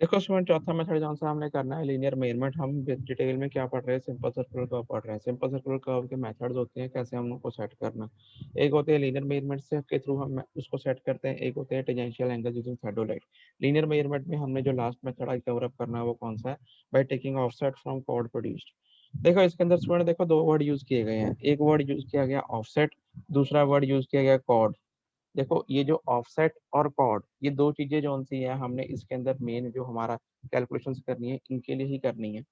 देखो स्टूडेंट, चौथा मेथड जौन सा हमने करना है लीनियर मेजरमेंट, हम डिटेल में क्या पढ़ रहे हैं, सिंपल सर्कुलर कर्व पढ़ रहे हैं। सिंपल सर्कुलर कर्व के मेथड्स होते हैं कैसे हम उनको सेट करना। एक होते हैं लीनियर मेजरमेंट से के थ्रू हम उसको सेट करते हैं, एक होते हैं tangential angle using theodolite. Linear measurement में हमने जो लास्ट मेथड आज कवर अप करना है वो कौन सा है, by taking offset from chord produced. देखो इसके अंदर स्टूडेंट देखो दो वर्ड यूज किए गए हैं, एक वर्ड यूज किया गया ऑफसेट, दूसरा वर्ड यूज किया गया कॉर्ड। देखो ये जो ऑफसेट और कॉर्ड, ये दो चीजें जो सी है हमने इसके अंदर मेन जो हमारा कैलकुलेशंस करनी है इनके लिए ही करनी है।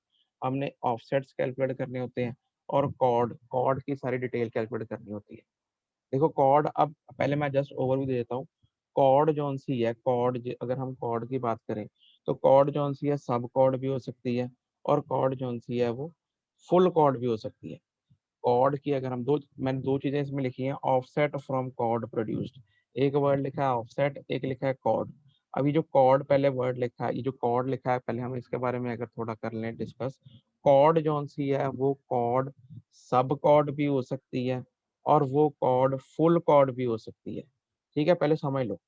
हमने ऑफसेट्स कैलकुलेट करने होते हैं और कॉर्ड कॉर्ड की सारी डिटेल कैलकुलेट करनी होती है। देखो कॉर्ड, अब पहले मैं जस्ट ओवरव्यू दे देता हूँ। कॉर्ड जो सी है, कॉर्ड अगर हम कॉर्ड की बात करें तो कॉर्ड जो सी है सब कॉर्ड भी हो सकती है, और कॉर्ड जो सी है वो फुल कॉर्ड भी हो सकती है। कॉर्ड की अगर हम मैंने दो चीजें इसमें लिखी हैं, ऑफसेट फ्रॉम कॉर्ड प्रोड्यूस्ड। एक वर्ड लिखा है ऑफसेट, एक लिखा है कॉर्ड। अभी जो कॉर्ड पहले वर्ड लिखा है, ये जो कॉर्ड लिखा है पहले हम इसके बारे में अगर थोड़ा कर लें डिस्कस। कॉर्ड जो सी है वो कॉर्ड सब कॉर्ड भी हो सकती है, और वो कॉर्ड फुल कॉर्ड भी हो सकती है। ठीक है, पहले समझ लो।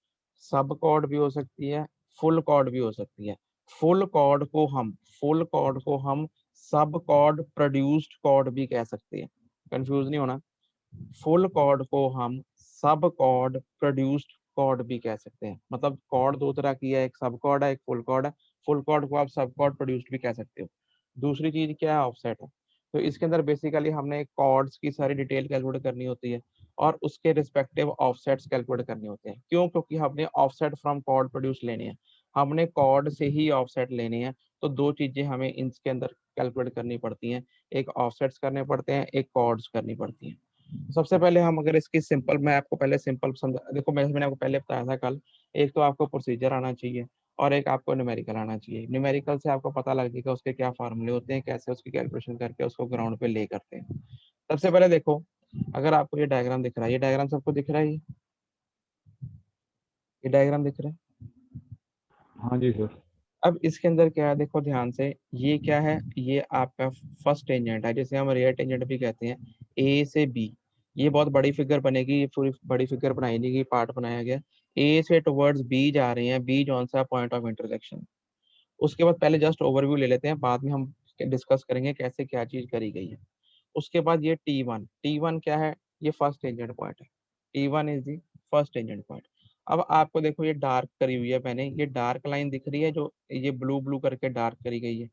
सब कॉर्ड भी हो सकती है, फुल कॉर्ड भी हो सकती है। फुल कॉर्ड को हम फुल कॉर्ड को हम सब कॉर्ड प्रोड्यूस्ड कॉर्ड भी कह सकते हैं। कंफ्यूज नहीं होना। फुल कॉर्ड को हम सब कॉर्ड प्रोड्यूस्ड कॉर्ड भी कह सकते हैं। मतलब कॉर्ड दो तरह की है, एक सब कॉर्ड है, एक फुल कॉर्ड है। फुल कॉर्ड को आप सब कॉर्ड प्रोड्यूस्ड भी कह सकते हो। दूसरी चीज क्या है, ऑफसेट है। तो इसके अंदर बेसिकली हमने कॉर्ड्स की सारी डिटेल कैलकुलेट करनी होती है, और उसके रिस्पेक्टिव ऑफसेट्स कैलकुलेट करने होते हैं। क्यों? क्योंकि हमने ऑफसेट फ्रॉम कॉर्ड प्रोड्यूस लेने हैं, हमने कॉर्ड से ही ऑफसेट लेने हैं। तो दो चीजें हमें इसके अंदर कैलकुलेट करनी पड़ती हैं, एक ऑफसेट्स करने पड़ते हैं, एक कॉर्ड्स करनी पड़ती हैं। सबसे पहले हम अगर इसकी सिंपल, मैं आपको पहले सिंपल समझा, देखो मैंने आपको पहले बताया था कल, एक तो आपको प्रोसीजर आना चाहिए और एक आपको न्यूमेरिकल आना चाहिए। न्यूमेरिकल से आपको पता लग जाएगा उसके क्या फार्मूले होते हैं, कैसे उसकी कैलकुलेशन करके उसको ग्राउंड पे ले करते हैं। सबसे पहले देखो, अगर आपको ये डायग्राम दिख रहा है, ये डायग्राम सबको दिख रहा है, ये डायग्राम दिख रहा है। हाँ जी सर। अब इसके अंदर क्या है, देखो ध्यान से, ये क्या है, ये आपका फर्स्ट टेंजेंट है, जिसे हम रियर टेंजेंट भी कहते हैं, ए से बी। ये बहुत बड़ी फिगर बनेगी, ये पूरी बड़ी फिगर बनाई नहीं गई, पार्ट बनाया गया। ए से टुवर्ड्स बी जा रहे हैं, बी जौन सा पॉइंट ऑफ इंटरसेक्शन। उसके बाद पहले जस्ट ओवरव्यू ले लेते हैं, बाद में हम डिस्कस करेंगे कैसे क्या चीज करी गई है। उसके बाद ये टी वन क्या है, ये फर्स्ट टेंजेंट पॉइंट है। T one is the first tangent point. अब आपको देखो ये डार्क करी हुई है मैंने, ये डार्क लाइन दिख रही है जो ये ब्लू ब्लू करके डार्क करी गई है।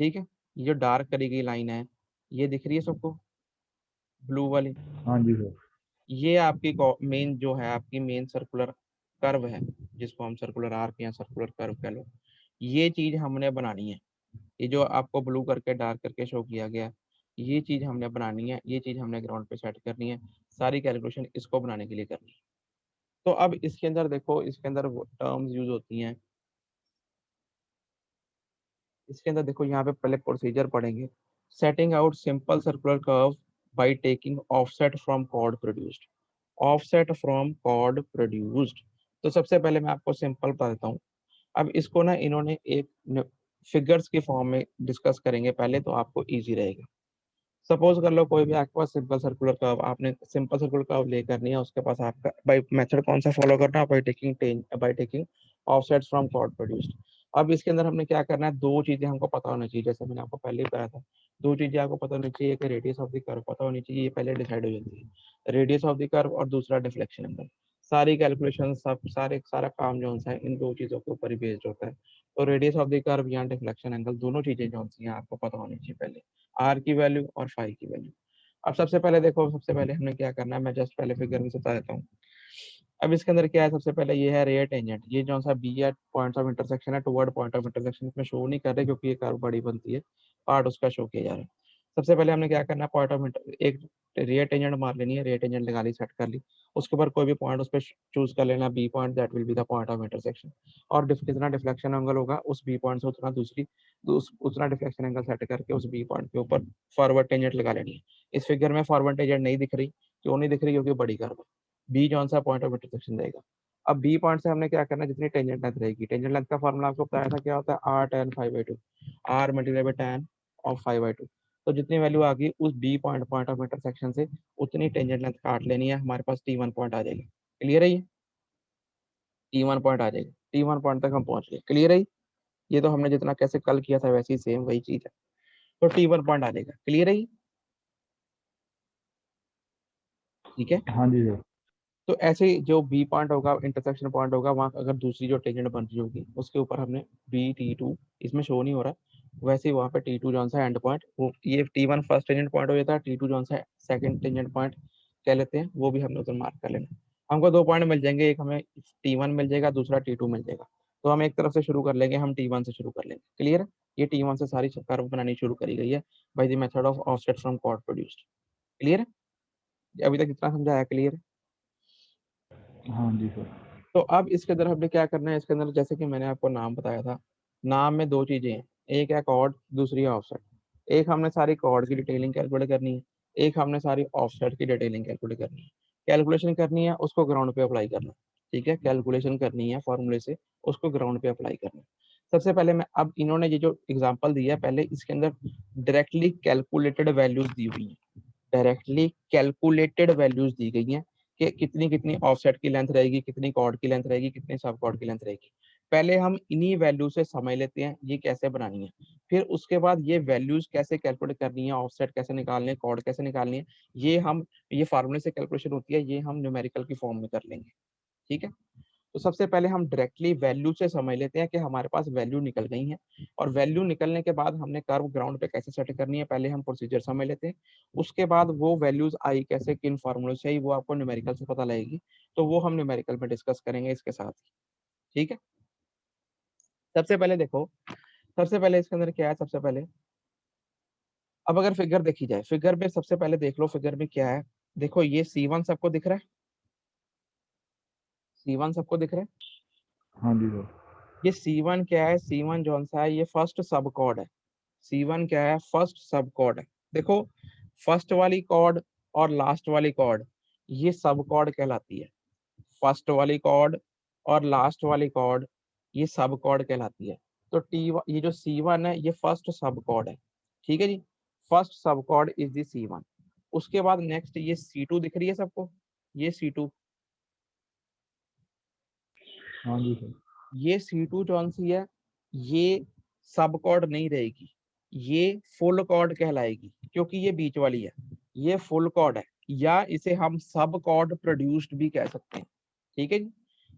ठीक है, ये जो डार्क करी गई लाइन है, ये दिख रही है सबको, ब्लू वाली। हाँ जी सर। ये आपकी मेन जो है, आपकी मेन सर्कुलर कर्व है, जिसको हम सर्कुलर आर्क या सर्कुलर कर्व कह लो। ये चीज हमने बनानी है। ये जो आपको ब्लू करके डार्क करके शो किया गया, ये चीज हमने बनानी है, ये चीज हमने ग्राउंड पे सेट करनी है। सारी कैलकुलेशन इसको बनाने के लिए करनी है। तो अब इसके अंदर देखो, इसके अंदर टर्म्स यूज होती हैं। इसके अंदर देखो, यहाँ पे पहले प्रोसीजर पढ़ेंगे। Setting out simple circular curve by taking offset from chord produced. Offset from chord produced. तो सबसे पहले मैं आपको सिंपल बता देता हूँ। अब इसको ना इन्होंने एक फिगर्स के फॉर्म में डिस्कस करेंगे पहले, तो आपको इजी रहेगा। सपोज कर लो कोई भी आपके पास सिंपल सर्कुलर कर्व, आपने सिंपल सर्कुलर कर्व ले करनी है, उसके पास आपका बाय मेथड कौन सा फॉलो करना है, by taking offsets from chord produced. अब इसके अंदर हमने क्या करना है, दो चीजें हमको पता होनी चाहिए, जैसे मैंने आपको पहले ही बताया था। दो चीजें आपको पता होनी चाहिए, एक रेडियस ऑफ द कर्व पता होनी चाहिए, ये पहले डिसाइड हो जाती है, रेडियस ऑफ द कर्व, और दूसरा डिफ्लेक्शन एंगल। सारी कैलकुलेशन सब सारा काम जो है इन दो चीजों के ऊपर ही बेस्ड होता है। तो रेडियस ऑफ द कर्व या डिफ्लेक्शन एंगल, दोनों चीजें जो सी हैं आपको पता होनी चाहिए पहले, आर की वैल्यू और फाई की वैल्यू। अब सबसे पहले देखो, सबसे पहले हमने क्या करना है, मैं जस्ट पहले फिगर में बता देता हूँ। अब इसके अंदर क्या है, सबसे पहले ये है रेयर टेंजेंट, ये जो सा बी है पॉइंट ऑफ इंटरसेक्शन है, टुवर्ड पॉइंट ऑफ इंटरसेक्शन इसमें शो नहीं कर रहे क्योंकि ये कर्व बड़ी बनती है, पार्ट उसका शो किया जा रहा है। सबसे पहले हमने क्या करना है, पॉइंट ऑफ एक रेयर टेंजेंट मार लेनी है, रेयर टेंजेंट लगा ली, सेट कर ली। उसके ऊपर कोई भी पॉइंट उस पर चूज कर लेना, B point, that will be the point of intersection. और कितना डिफ्लेक्शन एंगल होगा उस बी पॉइंट से, उतना डिफ्लेक्शन एंगल सेट करके उस बी पॉइंट के ऊपर फॉरवर्ड टेंजेंट लगा लेनी है। इस फिगर में फॉरवर्ड टेंजेंट नहीं दिख रही, क्यों नहीं दिख रही, क्योंकि बड़ी कर्व है। बी जौन सा पॉइंट ऑफ इंटरसेक्शन देगा। अब बी पॉइंट से हमने क्या करना है, जितनी टेंजेंट लेंथ रहेगी, टेंजेंट लेंथ का फॉर्मूला आपको बताया था क्या होता है, R tan five by two, R multiply by tan of five by two. तो जितनी वैल्यू आ गई उस B point point of intersection से, उतनी टेंजेंट लेंथ काट लेनी है, हमारे पास टी वन पॉइंट आ जाएगी। क्लियर है, ये टी वन पॉइंट आ जाएगा। T1 पॉइंट तक हम पहुंच गए। क्लियर है? ये तो हमने जितना कैसे कल किया था वैसे ही सेम वही चीज है। तो T1 पॉइंट आ जाएगा। क्लियर है? ठीक है। हाँ जी सर। तो ऐसे ही जो बी पॉइंट होगा, इंटरसेक्शन पॉइंट होगा, वहां अगर दूसरी जो टेंजेंट बन रही होगी उसके ऊपर हमने B T2, इसमें शो नहीं हो रहा, वैसे ही वहां पे T2 जो सा एंड पॉइंट, वो ये T1 फर्स्ट टेंजेंट पॉइंट हो जाता है, T2 जो सा सेकंड टेंजेंट पॉइंट कह लेते हैं, वो भी हमने उधर मार्क कर लेना। हमको 2 पॉइंट मिल जाएंगे, एक हमें T1 मिल जाएगा, दूसरा T2 मिल जाएगा। तो हम एक तरफ से शुरू कर लेंगे, हम T1 से शुरू कर लेंगे। क्लियर है? ये T1 से सारी कर्व बनानी शुरू करी गई है by the method of offset from chord produced. Clear है? अभी तक जितना समझाया क्लियर है? हाँ जी सर। तो अब इसके अंदर हमने क्या करना है, इसके अंदर जैसे कि मैंने आपको नाम बताया था, नाम में 2 चीजें हैं, एक है कॉर्ड, दूसरी है ऑफसेट। एक हमने सारी कॉर्ड की डिटेलिंग कैलकुलेट करनी है, एक हमने सारी ऑफसेट की डिटेलिंग कैलकुलेट करनी है। कैलकुलेशन करनी है, उसको ग्राउंड पे अप्लाई करना है। ठीक है, कैलकुलेशन करनी है फॉर्मूले से, उसको ग्राउंड पे अप्लाई करना है। सबसे पहले मैं, अब इन्होंने ये जो एग्जाम्पल दिया है, पहले इसके अंदर डायरेक्टली कैलकुलेटेड वैल्यूज दी हुई है, डायरेक्टली कैलकुलेटेड वैल्यूज दी गई हैं कि कितनी कितनी ऑफसेट की लेंथ रहेगी, कितनी कॉर्ड की लेंथ रहेगी, कितनी सब कॉर्ड की लेंथ रहेगी। पहले हम इन्हीं वैल्यू से समझ लेते हैं ये कैसे बनानी है, फिर उसके बाद ये वैल्यूज कैसे कैलकुलेट करनी है, ऑफसेट कैसे निकालने, कॉर्ड कैसे निकालनी है, ये हम, ये फार्मूले से कैलकुलेशन होती है, ये हम न्यूमेरिकल की फॉर्म में कर लेंगे। ठीक है। तो सबसे पहले हम डायरेक्टली वैल्यू से समझ लेते हैं कि हमारे पास वैल्यू निकल गई है, और वैल्यू निकलने के बाद हमने कर्व ग्राउंड पे कैसे सेट करनी है, पहले हम प्रोसीजर समझ लेते हैं। उसके बाद वो वैल्यूज आई कैसे, किन फार्मूले से आई, वो आपको न्यूमेरिकल से पता लगेगी, तो वो हम न्यूमेरिकल में डिस्कस करेंगे इसके साथ ही। ठीक है। सबसे पहले देखो, सबसे पहले इसके अंदर क्या है, सबसे पहले अब अगर फिगर देखी जाए, फिगर में सबसे पहले देख लो फिगर में क्या है। देखो ये C1 सबको दिख रहा है, C1 सबको दिख रहा है। हाँ जी सर। ये C1 क्या है, C1 जो सा है ये फर्स्ट सब कॉर्ड है। C1 क्या है, फर्स्ट सब कॉर्ड है। देखो फर्स्ट वाली कॉर्ड और लास्ट वाली कॉर्ड ये सब कॉर्ड कहलाती है। फर्स्ट वाली कॉर्ड और लास्ट वाली कॉर्ड ये सब कॉर्ड कहलाती है। तो ये जो C1 है ये फर्स्ट सब कॉर्ड है। ठीक है जी, फर्स्ट सब कॉर्ड इज दी C1। उसके बाद नेक्स्ट ये C2 दिख रही है सबको, ये C2, हाँ जी सर। ये C2 कौन सी है, ये सब कॉर्ड नहीं रहेगी, ये फुल कॉर्ड कहलाएगी, क्योंकि ये बीच वाली है, ये फुल कॉर्ड है, या इसे हम सब कॉर्ड प्रोड्यूस्ड भी कह सकते हैं। ठीक है जी,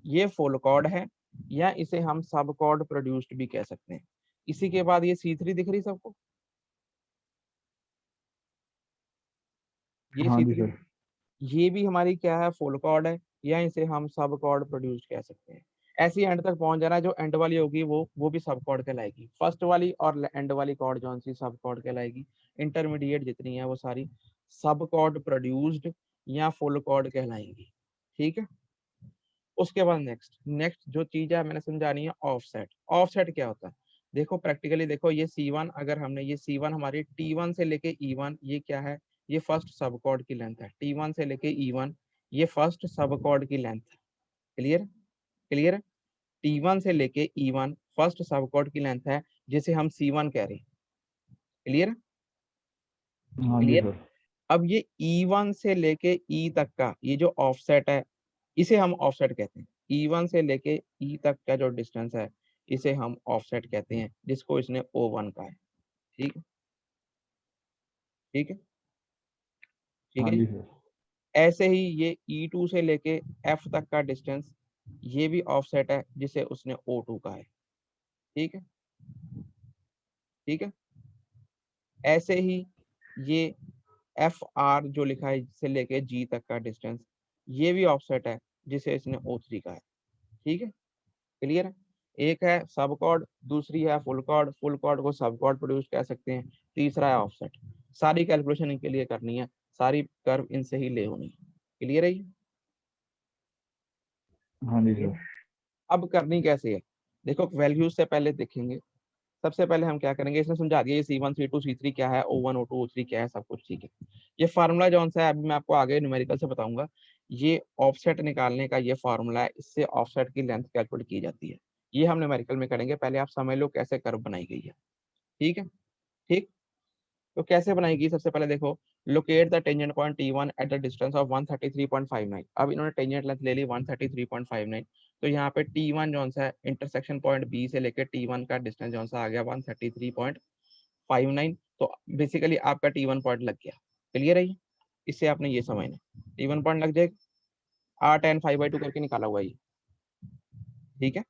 ये फुल कॉर्ड है, या इसे हम सब कॉर्ड प्रोड्यूस्ड भी कह सकते हैं। इसी के बाद ये C3 दिख रही सबको, ये हाँ जी C3, सर। ये भी हमारी क्या है, फुल कॉर्ड है, या इसे हम सब कॉर्ड प्रोड्यूस कह सकते हैं। ऐसी एंड तक पहुंच जाना है, जो एंड वाली होगी वो भी सब कॉर्ड कहलाएगी, फर्स्ट वाली और एंड वाली कॉर्ड जो सी सब कॉर्ड कहलाएगी। इंटरमीडिएट जितनी है वो सारी सब कॉर्ड प्रोड्यूस्ड या फुल कॉर्ड कहलाएंगी। ठीक है। उसके बाद नेक्स्ट नेक्स्ट जो चीज है मैंने समझानी है, ऑफसेट। ऑफसेट क्या होता है, देखो प्रैक्टिकली देखो, ये C1 अगर हमने, ये C1 हमारी T1 से लेके E1, ये क्या है, ये फर्स्ट सब कॉर्ड की लेंथ है, T1 से लेके E1 ये फर्स्ट सब कॉर्ड की लेंथ है। क्लियर, क्लियर है? T1 से लेके E1 फर्स्ट सब कॉर्ड की लेंथ है, जिसे हम C1 कह रहे हैं। क्लियर, हाँ जी क्लियर। सर। अब ये E1 से लेके E तक का ये जो ऑफसेट है, इसे हम ऑफसेट कहते हैं। E1 से लेके E तक का जो डिस्टेंस है, इसे हम ऑफसेट कहते हैं, जिसको इसने O1 कहा है। ठीक है, ठीक है, ठीक हाँ है जी जी। सर। ऐसे ही ये E2 से लेके F तक का डिस्टेंस, ये भी ऑफसेट है, जिसे उसने O2 कहा है। ठीक है, ठीक है। ऐसे ही ये FR जो लिखा है से लेके G तक का डिस्टेंस, ये भी ऑफसेट है, जिसे इसने O3 कहा है। ठीक है, क्लियर है? एक है सब कॉर्ड, दूसरी है फुल कॉर्ड, फुल कॉर्ड को सब कॉर्ड प्रोड्यूस कह सकते हैं, तीसरा है ऑफसेट। सारी कैलकुलेशन इनके लिए करनी है, सारी कर्व इनसे ही ले होनी है। क्लियर है ये? हाँ जी Clear सर। है? अब करनी कैसे है, देखो वैल्यूज से पहले देखेंगे। सबसे पहले हम क्या करेंगे, इसने समझा दिया ये C1 C2 C3 क्या है, O1 O2 O3 क्या है, सब कुछ ठीक है। ये फार्मूला जो सा है, अभी मैं आपको आगे न्यूमेरिकल से बताऊंगा। ये ऑफसेट निकालने का ये फार्मूला है, इससे ऑफसेट की लेंथ कैलकुलेट की जाती है। ये हम न्यूमेरिकल में करेंगे, पहले आप समझ लो कैसे कर्व बनाई गई है। ठीक है, ठीक। तो कैसे बनाएगी, सबसे पहले देखो, locate the tangent point T1 at the distance of 133.59। अब इन्होंने टेंजेंट लेंथ ले ली 133.59, तो यहाँ पे T1 जो सा इंटरसेक्शन पॉइंट बी से लेकर T1 का डिस्टेंस जो सा आ गया 133.59। तो बेसिकली आपका T1 पॉइंट लग गया। क्लियर है? इससे आपने ये समझना, T1 पॉइंट लग जाएगा, R tan 5/2 करके निकाला हुआ ये, ठीक है।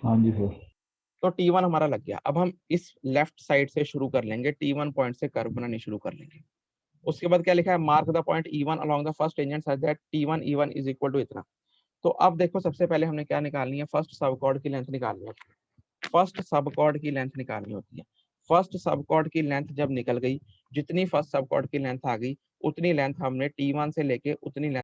हाँ जी सर। तो T1 हमारा लग गया। अब हम इस लेफ्ट साइड से शुरू कर लेंगे, T1 पॉइंट से कर्व बनानी शुरू कर लेंगे। उसके बाद क्या लिखा है, mark the point E1 along the first tangent such that T1 E1 is equal to इतना। तो अब देखो, सबसे पहले हमने क्या निकालनी है, फर्स्ट सब कॉर्ड की लेंथ निकालनी है। फर्स्ट सब कॉर्ड की लेंथ निकालनी होती है। फर्स्ट सब कॉर्ड की लेंथ जब निकल गई, जितनी फर्स्ट सब कॉर्ड की लेंथ आ गई, उतनी लेंथ हमने T1 से लेके उतनी लेंथ